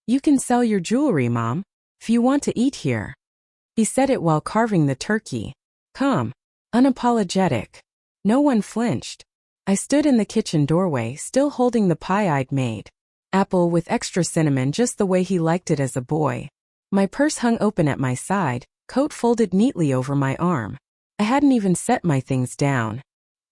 "You can sell your jewelry, Mom, if you want to eat here." He said it while carving the turkey. Calm, unapologetic. No one flinched. I stood in the kitchen doorway, still holding the pie I'd made. Apple with extra cinnamon, just the way he liked it as a boy. My purse hung open at my side, coat folded neatly over my arm. I hadn't even set my things down.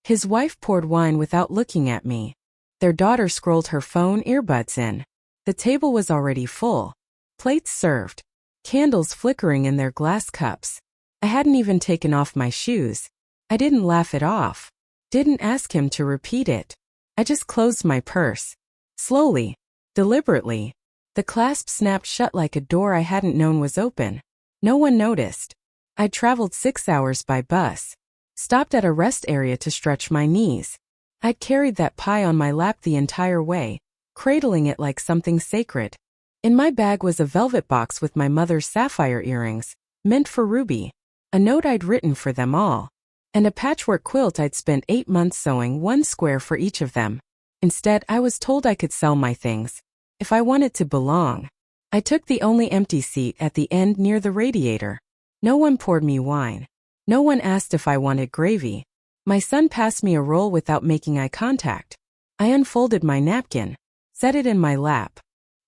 His wife poured wine without looking at me. Their daughter scrolled her phone, earbuds in. The table was already full. Plates served. Candles flickering in their glass cups. I hadn't even taken off my shoes. I didn't laugh it off. Didn't ask him to repeat it. I just closed my purse. Slowly. Deliberately. The clasp snapped shut like a door I hadn't known was open. No one noticed. I'd traveled 6 hours by bus. Stopped at a rest area to stretch my knees. I'd carried that pie on my lap the entire way, cradling it like something sacred. In my bag was a velvet box with my mother's sapphire earrings, meant for Ruby, a note I'd written for them all, and a patchwork quilt I'd spent 8 months sewing, one square for each of them. Instead, I was told I could sell my things, if I wanted to belong. I took the only empty seat at the end near the radiator. No one poured me wine. No one asked if I wanted gravy. My son passed me a roll without making eye contact. I unfolded my napkin, set it in my lap,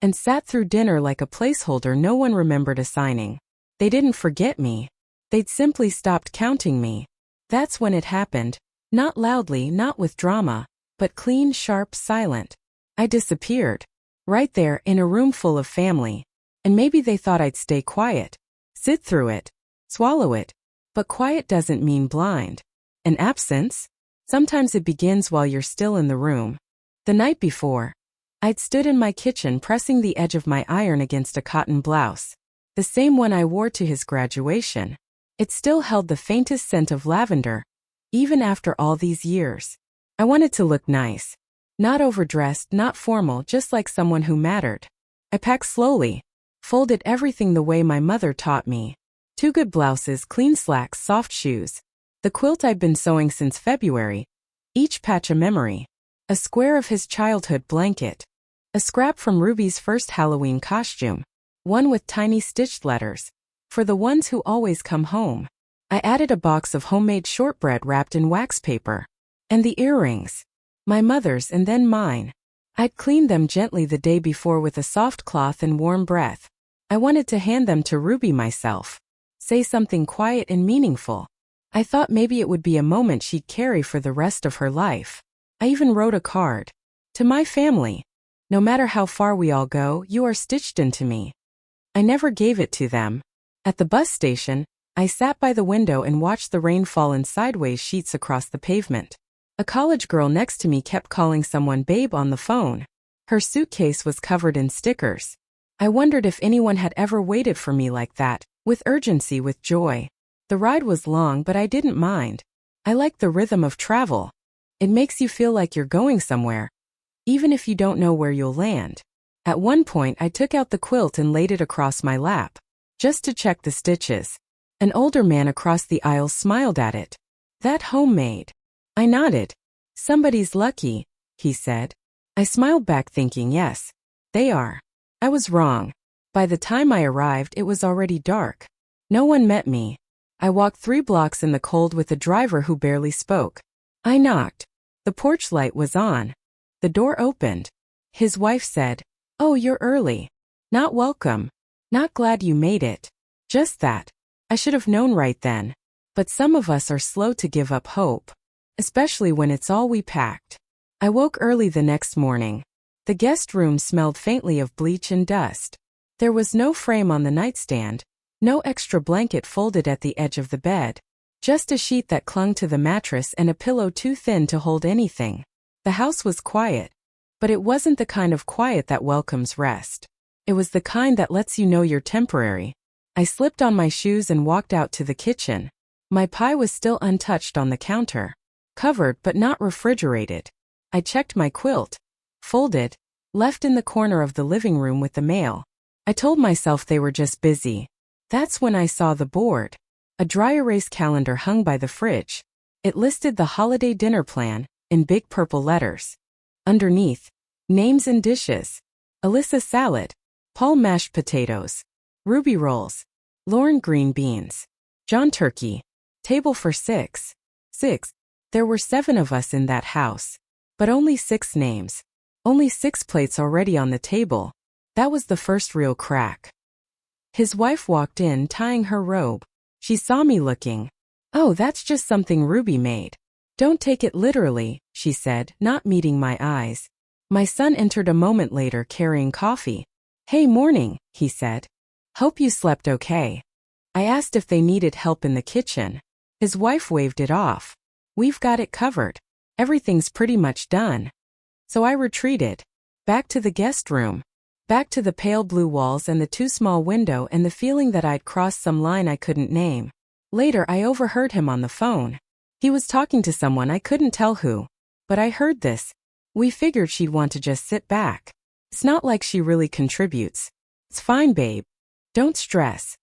and sat through dinner like a placeholder no one remembered assigning. They didn't forget me. They'd simply stopped counting me. That's when it happened. Not loudly, not with drama, but clean, sharp, silent. I disappeared. Right there in a room full of family. And maybe they thought I'd stay quiet. Sit through it. Swallow it. But quiet doesn't mean blind. An absence? Sometimes it begins while you're still in the room. The night before, I'd stood in my kitchen pressing the edge of my iron against a cotton blouse. The same one I wore to his graduation. It still held the faintest scent of lavender, even after all these years. I wanted to look nice. Not overdressed, not formal, just like someone who mattered. I packed slowly. Folded everything the way my mother taught me. 2 good blouses, clean slacks, soft shoes. The quilt I'd been sewing since February. Each patch a memory. A square of his childhood blanket. A scrap from Ruby's first Halloween costume. One with tiny stitched letters. For the ones who always come home. I added a box of homemade shortbread wrapped in wax paper. And the earrings. My mother's and then mine. I'd cleaned them gently the day before with a soft cloth and warm breath. I wanted to hand them to Ruby myself. Say something quiet and meaningful. I thought maybe it would be a moment she'd carry for the rest of her life. I even wrote a card. To my family. No matter how far we all go, you are stitched into me. I never gave it to them. At the bus station, I sat by the window and watched the rain fall in sideways sheets across the pavement. A college girl next to me kept calling someone babe on the phone. Her suitcase was covered in stickers. I wondered if anyone had ever waited for me like that, with urgency, with joy. The ride was long, but I didn't mind. I liked the rhythm of travel. It makes you feel like you're going somewhere, even if you don't know where you'll land. At one point, I took out the quilt and laid it across my lap, just to check the stitches. An older man across the aisle smiled at it. That homemade? I nodded. Somebody's lucky, he said. I smiled back thinking, yes, they are. I was wrong. By the time I arrived, it was already dark. No one met me. I walked 3 blocks in the cold with a driver who barely spoke. I knocked. The porch light was on. The door opened. His wife said, "Oh, you're early. Not welcome. Not glad you made it." Just that. I should have known right then. But some of us are slow to give up hope. Especially when it's all we packed. I woke early the next morning. The guest room smelled faintly of bleach and dust. There was no frame on the nightstand. No extra blanket folded at the edge of the bed. Just a sheet that clung to the mattress and a pillow too thin to hold anything. The house was quiet. But it wasn't the kind of quiet that welcomes rest. It was the kind that lets you know you're temporary. I slipped on my shoes and walked out to the kitchen. My pie was still untouched on the counter. Covered but not refrigerated. I checked my quilt. Folded. Left in the corner of the living room with the mail. I told myself they were just busy. That's when I saw the board. A dry erase calendar hung by the fridge. It listed the holiday dinner plan, in big purple letters. Underneath, names and dishes. Alyssa salad. Paul mashed potatoes. Ruby rolls. Lauren green beans. John turkey. Table for 6. 6. There were 7 of us in that house. But only 6 names. Only 6 plates already on the table. That was the first real crack. His wife walked in tying her robe. She saw me looking. "Oh, that's just something Ruby made. Don't take it literally," she said, not meeting my eyes. My son entered a moment later carrying coffee. "Hey, morning," he said. "Hope you slept okay." I asked if they needed help in the kitchen. His wife waved it off. "We've got it covered. Everything's pretty much done." So I retreated. Back to the guest room. Back to the pale blue walls and the too small window and the feeling that I'd crossed some line I couldn't name. Later I overheard him on the phone. He was talking to someone, I couldn't tell who. But I heard this. "We figured she'd want to just sit back. It's not like she really contributes. It's fine, babe. Don't stress."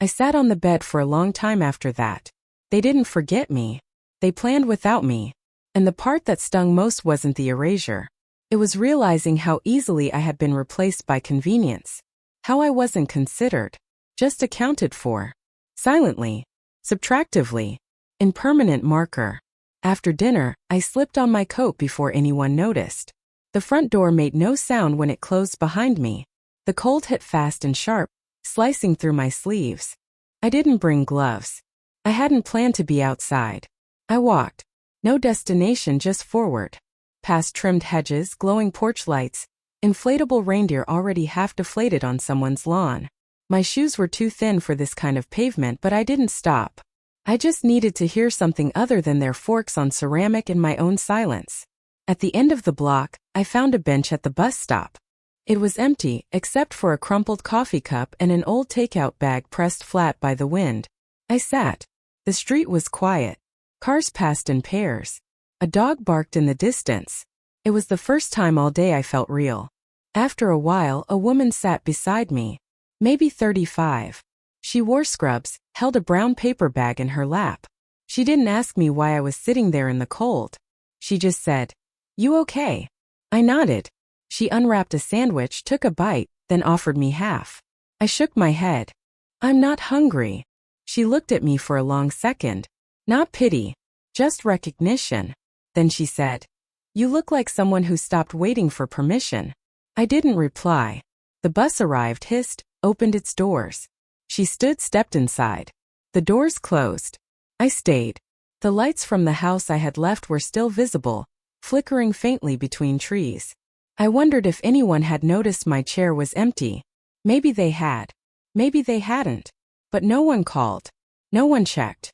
I sat on the bed for a long time after that. They didn't forget me. They planned without me. And the part that stung most wasn't the erasure. It was realizing how easily I had been replaced by convenience. How I wasn't considered. Just accounted for. Silently. Subtractively. In permanent marker. After dinner, I slipped on my coat before anyone noticed. The front door made no sound when it closed behind me. The cold hit fast and sharp, slicing through my sleeves. I didn't bring gloves. I hadn't planned to be outside. I walked. No destination, just forward. Past trimmed hedges, glowing porch lights, inflatable reindeer already half deflated on someone's lawn. My shoes were too thin for this kind of pavement, but I didn't stop. I just needed to hear something other than their forks on ceramic and my own silence. At the end of the block, I found a bench at the bus stop. It was empty, except for a crumpled coffee cup and an old takeout bag pressed flat by the wind. I sat. The street was quiet. Cars passed in pairs. A dog barked in the distance. It was the first time all day I felt real. After a while, a woman sat beside me. Maybe 35. She wore scrubs, held a brown paper bag in her lap. She didn't ask me why I was sitting there in the cold. She just said, "You okay?" I nodded. She unwrapped a sandwich, took a bite, then offered me half. I shook my head. "I'm not hungry." She looked at me for a long second. Not pity, just recognition. Then she said, "You look like someone who stopped waiting for permission." I didn't reply. The bus arrived, hissed, opened its doors. She stood, stepped inside. The doors closed. I stayed. The lights from the house I had left were still visible, flickering faintly between trees. I wondered if anyone had noticed my chair was empty. Maybe they had. Maybe they hadn't. But no one called. No one checked.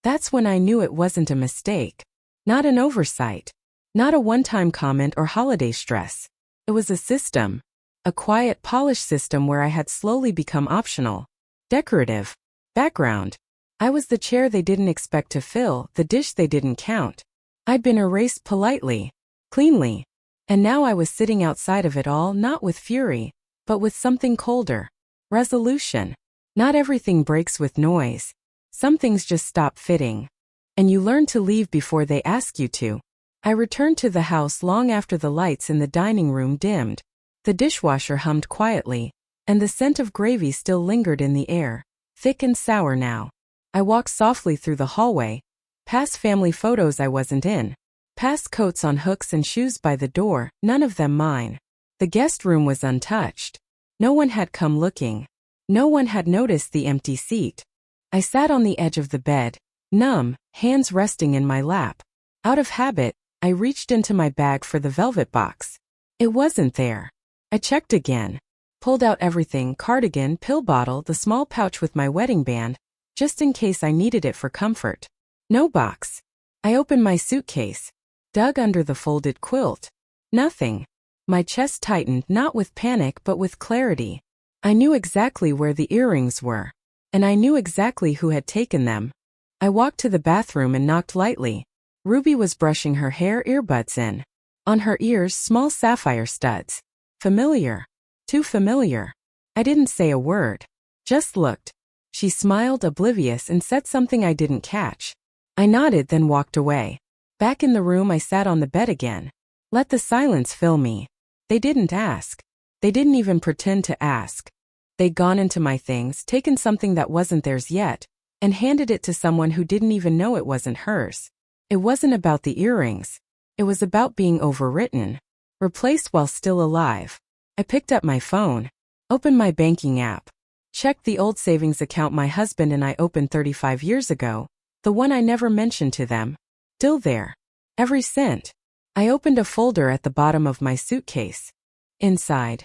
That's when I knew it wasn't a mistake. Not an oversight. Not a one-time comment or holiday stress. It was a system. A quiet, polished system where I had slowly become optional. Decorative. Background. I was the chair they didn't expect to fill, the dish they didn't count. I'd been erased politely. Cleanly. And now I was sitting outside of it all, not with fury, but with something colder. Resolution. Not everything breaks with noise. Some things just stop fitting. And you learn to leave before they ask you to. I returned to the house long after the lights in the dining room dimmed. The dishwasher hummed quietly, and the scent of gravy still lingered in the air, thick and sour now. I walked softly through the hallway, past family photos I wasn't in, past coats on hooks and shoes by the door, none of them mine. The guest room was untouched. No one had come looking. No one had noticed the empty seat. I sat on the edge of the bed, numb, hands resting in my lap. Out of habit, I reached into my bag for the velvet box. It wasn't there. I checked again. Pulled out everything, cardigan, pill bottle, the small pouch with my wedding band, just in case I needed it for comfort. No box. I opened my suitcase. Dug under the folded quilt. Nothing. My chest tightened, not with panic but with clarity. I knew exactly where the earrings were. And I knew exactly who had taken them. I walked to the bathroom and knocked lightly. Ruby was brushing her hair, earbuds in. On her ears, small sapphire studs. Familiar. Too familiar. I didn't say a word. Just looked. She smiled, oblivious, and said something I didn't catch. I nodded, then walked away. Back in the room, I sat on the bed again. Let the silence fill me. They didn't ask. They didn't even pretend to ask. They'd gone into my things, taken something that wasn't theirs yet, and handed it to someone who didn't even know it wasn't hers. It wasn't about the earrings. It was about being overwritten, replaced while still alive. I picked up my phone, opened my banking app, checked the old savings account my husband and I opened 35 years ago, the one I never mentioned to them. Still there. Every cent. I opened a folder at the bottom of my suitcase. Inside,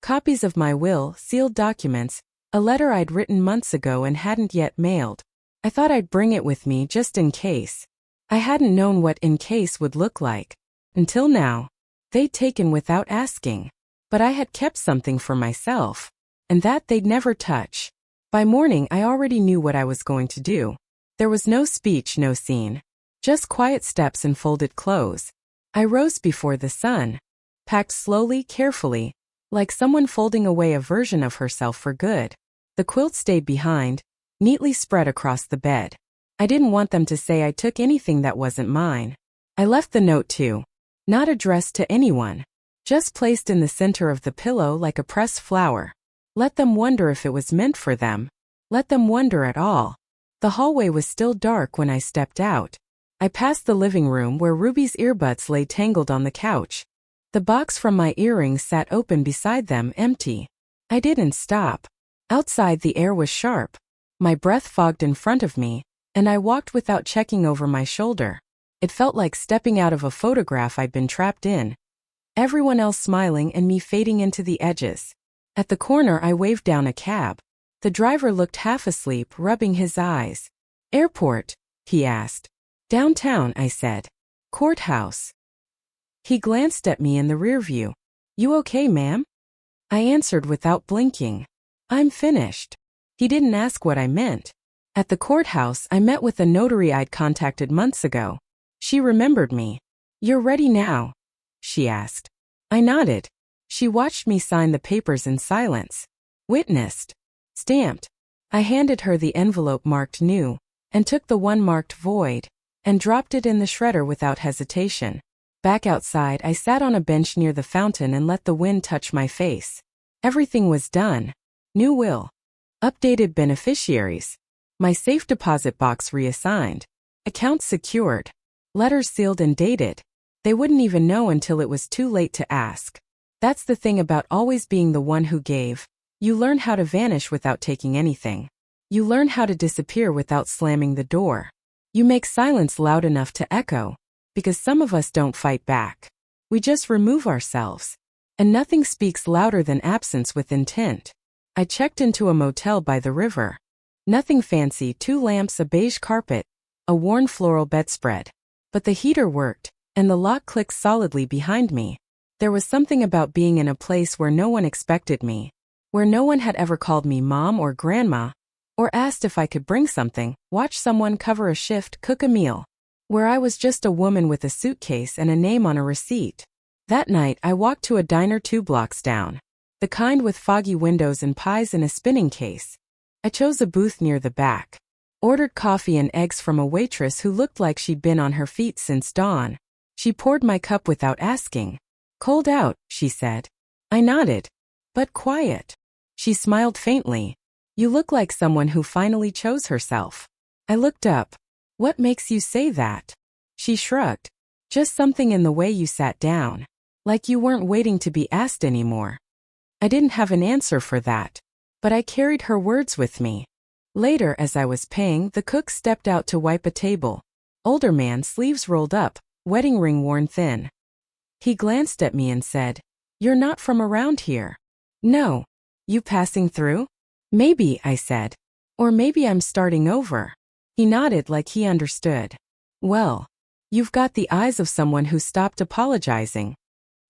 copies of my will, sealed documents, a letter I'd written months ago and hadn't yet mailed. I thought I'd bring it with me just in case. I hadn't known what in case would look like. Until now. They'd taken without asking. But I had kept something for myself. And that they'd never touch. By morning I already knew what I was going to do. There was no speech, no scene. Just quiet steps and folded clothes. I rose before the sun. Packed slowly, carefully, like someone folding away a version of herself for good. The quilt stayed behind, neatly spread across the bed. I didn't want them to say I took anything that wasn't mine. I left the note too. Not addressed to anyone. Just placed in the center of the pillow like a pressed flower. Let them wonder if it was meant for them. Let them wonder at all. The hallway was still dark when I stepped out. I passed the living room where Ruby's earbuds lay tangled on the couch. The box from my earrings sat open beside them, empty. I didn't stop. Outside the air was sharp. My breath fogged in front of me, and I walked without checking over my shoulder. It felt like stepping out of a photograph I'd been trapped in. Everyone else smiling and me fading into the edges. At the corner I waved down a cab. The driver looked half asleep, rubbing his eyes. "Airport?" he asked. "Downtown," I said. "Courthouse." He glanced at me in the rear view. "You okay, ma'am?" I answered without blinking. "I'm finished." He didn't ask what I meant. At the courthouse I met with a notary I'd contacted months ago. She remembered me. "You're ready now?" she asked. I nodded. She watched me sign the papers in silence. Witnessed. Stamped. I handed her the envelope marked new, and took the one marked void, and dropped it in the shredder without hesitation. Back outside I sat on a bench near the fountain and let the wind touch my face. Everything was done. New will. Updated beneficiaries. My safe deposit box reassigned. Accounts secured. Letters sealed and dated. They wouldn't even know until it was too late to ask. That's the thing about always being the one who gave. You learn how to vanish without taking anything. You learn how to disappear without slamming the door. You make silence loud enough to echo. Because some of us don't fight back. We just remove ourselves. And nothing speaks louder than absence with intent. I checked into a motel by the river. Nothing fancy, 2 lamps, a beige carpet, a worn floral bedspread. But the heater worked, and the lock clicked solidly behind me. There was something about being in a place where no one expected me, where no one had ever called me mom or grandma, or asked if I could bring something, watch someone cover a shift, cook a meal, where I was just a woman with a suitcase and a name on a receipt. That night I walked to a diner 2 blocks down, the kind with foggy windows and pies in a spinning case. I chose a booth near the back. Ordered coffee and eggs from a waitress who looked like she'd been on her feet since dawn. She poured my cup without asking. "Cold out," she said. I nodded. "But quiet." She smiled faintly. "You look like someone who finally chose herself." I looked up. "What makes you say that?" She shrugged. "Just something in the way you sat down. Like you weren't waiting to be asked anymore." I didn't have an answer for that. But I carried her words with me. Later, as I was paying, the cook stepped out to wipe a table. Older man, sleeves rolled up, wedding ring worn thin. He glanced at me and said, "You're not from around here." "No." "You passing through?" "Maybe," I said. "Or maybe I'm starting over." He nodded like he understood. "Well, you've got the eyes of someone who stopped apologizing."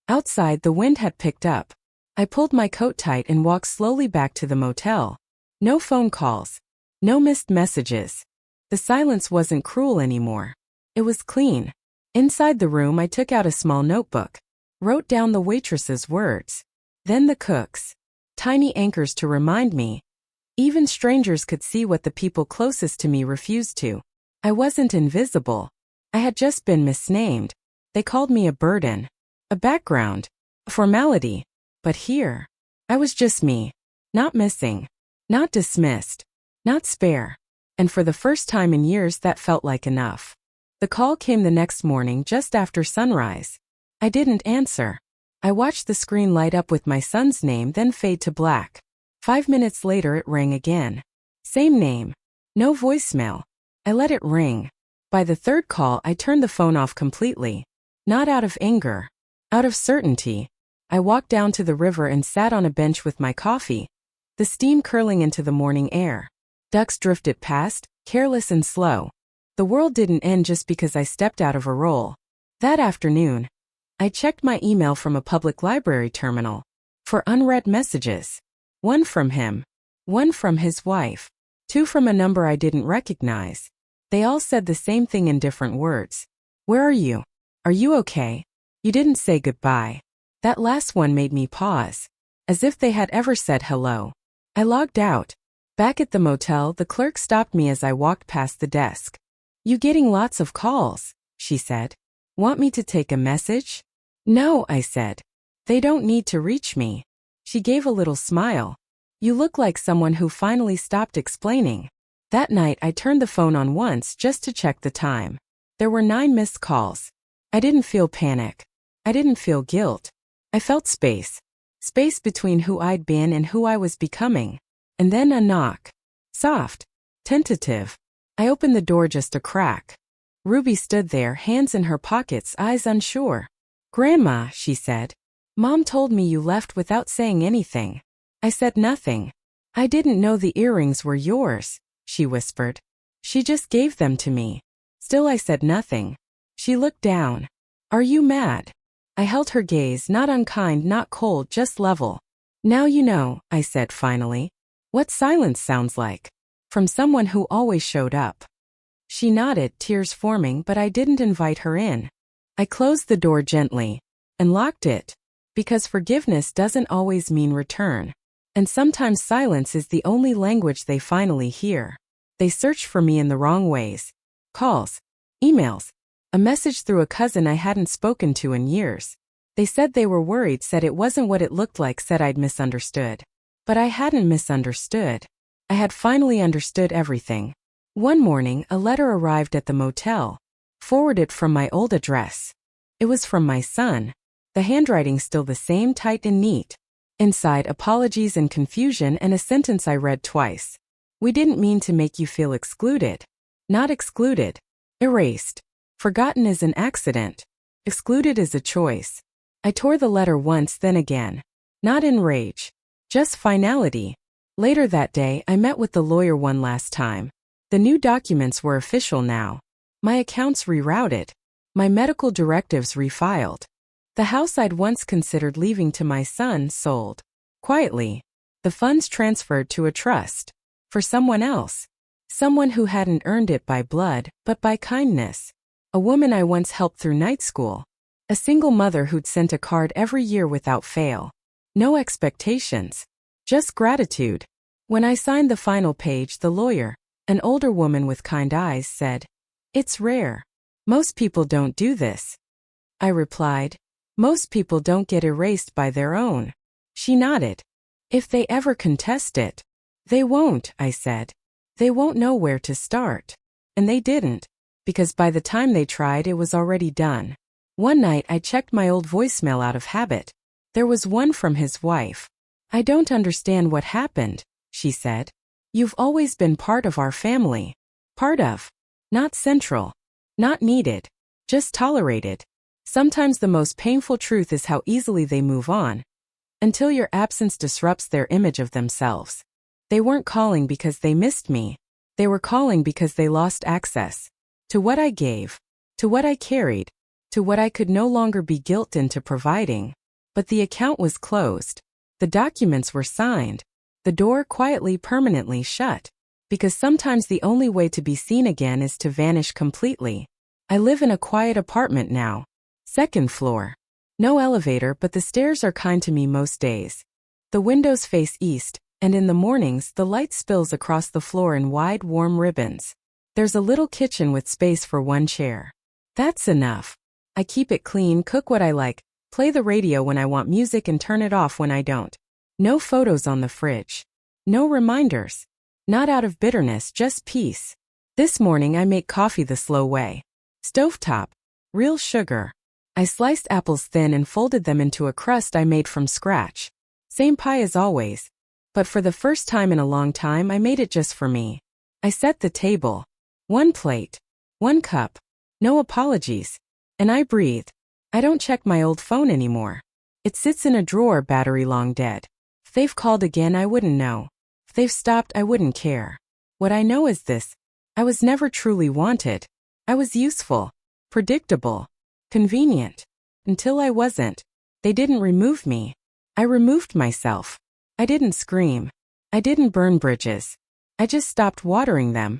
Outside, the wind had picked up. I pulled my coat tight and walked slowly back to the motel. No phone calls. No missed messages. The silence wasn't cruel anymore. It was clean. Inside the room I took out a small notebook. Wrote down the waitress's words. Then the cook's. Tiny anchors to remind me. Even strangers could see what the people closest to me refused to. I wasn't invisible. I had just been misnamed. They called me a burden. A background. A formality. But here, I was just me. Not missing. Not dismissed. Not spare. And for the first time in years that felt like enough. The call came the next morning just after sunrise. I didn't answer. I watched the screen light up with my son's name then fade to black. 5 minutes later it rang again. Same name. No voicemail. I let it ring. By the third call I turned the phone off completely. Not out of anger. Out of certainty. I walked down to the river and sat on a bench with my coffee. The steam curling into the morning air. Ducks drifted past, careless and slow. The world didn't end just because I stepped out of a role. That afternoon, I checked my email from a public library terminal. For unread messages. 1 from him. 1 from his wife. 2 from a number I didn't recognize. They all said the same thing in different words. Where are you? Are you okay? You didn't say goodbye. That last one made me pause. As if they had ever said hello. I logged out. Back at the motel, the clerk stopped me as I walked past the desk. You getting lots of calls, she said. Want me to take a message? No, I said. They don't need to reach me. She gave a little smile. You look like someone who finally stopped explaining. That night I turned the phone on once just to check the time. There were 9 missed calls. I didn't feel panic. I didn't feel guilt. I felt space. Space between who I'd been and who I was becoming. And then a knock. Soft. Tentative. I opened the door just a crack. Ruby stood there, hands in her pockets, eyes unsure. Grandma, she said. Mom told me you left without saying anything. I said nothing. I didn't know the earrings were yours, she whispered. She just gave them to me. Still I said nothing. She looked down. Are you mad? I held her gaze, not unkind, not cold, just level. Now you know, I said finally. What silence sounds like. From someone who always showed up. She nodded, tears forming, but I didn't invite her in. I closed the door gently. And locked it. Because forgiveness doesn't always mean return. And sometimes silence is the only language they finally hear. They searched for me in the wrong ways. Calls. Emails. A message through a cousin I hadn't spoken to in years. They said they were worried, said it wasn't what it looked like, said I'd misunderstood. But I hadn't misunderstood. I had finally understood everything. One morning, a letter arrived at the motel. Forwarded from my old address. It was from my son. The handwriting still the same, tight and neat. Inside, apologies and confusion and a sentence I read twice. We didn't mean to make you feel excluded. Not excluded. Erased. Forgotten is an accident. Excluded is a choice. I tore the letter once, then again. Not in rage. Just finality. Later that day, I met with the lawyer one last time. The new documents were official now. My accounts rerouted. My medical directives refiled. The house I'd once considered leaving to my son sold. Quietly. The funds transferred to a trust. For someone else. Someone who hadn't earned it by blood, but by kindness. A woman I once helped through night school. A single mother who'd sent a card every year without fail. No expectations. Just gratitude. When I signed the final page, the lawyer, an older woman with kind eyes, said, "It's rare. Most people don't do this." I replied, "Most people don't get erased by their own." She nodded. "If they ever contest it." "They won't," I said. "They won't know where to start." And they didn't. Because by the time they tried, it was already done. One night I checked my old voicemail out of habit. There was one from his wife. "I don't understand what happened," she said. "You've always been part of our family." Part of. Not central. Not needed. Just tolerated. Sometimes the most painful truth is how easily they move on. Until your absence disrupts their image of themselves. They weren't calling because they missed me. They were calling because they lost access. To what I gave. To what I carried. To what I could no longer be guilted into providing. But the account was closed. The documents were signed. The door quietly, permanently shut. Because sometimes the only way to be seen again is to vanish completely. I live in a quiet apartment now. 2nd floor. No elevator, but the stairs are kind to me most days. The windows face east, and in the mornings the light spills across the floor in wide, warm ribbons. There's a little kitchen with space for one chair. That's enough. I keep it clean, cook what I like, play the radio when I want music and turn it off when I don't. No photos on the fridge. No reminders. Not out of bitterness, just peace. This morning I make coffee the slow way. Stovetop. Real sugar. I sliced apples thin and folded them into a crust I made from scratch. Same pie as always. But for the first time in a long time I made it just for me. I set the table. 1 plate. 1 cup. No apologies. And I breathe. I don't check my old phone anymore. It sits in a drawer, battery long dead. If they've called again I wouldn't know. If they've stopped I wouldn't care. What I know is this. I was never truly wanted. I was useful. Predictable. Convenient. Until I wasn't. They didn't remove me. I removed myself. I didn't scream. I didn't burn bridges. I just stopped watering them.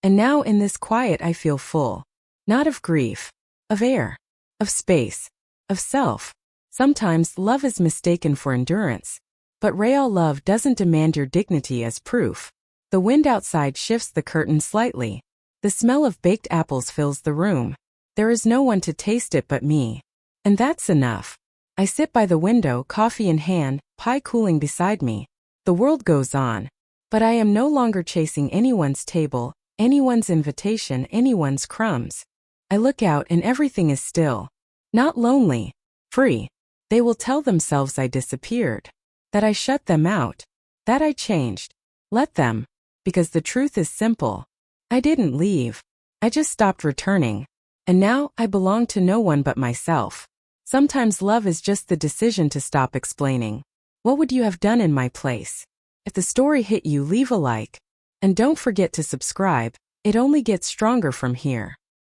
And now in this quiet I feel full. Not of grief. Of air. Of space. Of self. Sometimes love is mistaken for endurance. But real love doesn't demand your dignity as proof. The wind outside shifts the curtain slightly. The smell of baked apples fills the room. There is no one to taste it but me. And that's enough. I sit by the window, coffee in hand, pie cooling beside me. The world goes on. But I am no longer chasing anyone's table, anyone's invitation, anyone's crumbs. I look out and everything is still. Not lonely. Free. They will tell themselves I disappeared. That I shut them out. That I changed. Let them. Because the truth is simple. I didn't leave. I just stopped returning. And now I belong to no one but myself. Sometimes love is just the decision to stop explaining. What would you have done in my place? If the story hit you, leave a like. And don't forget to subscribe. It only gets stronger from here.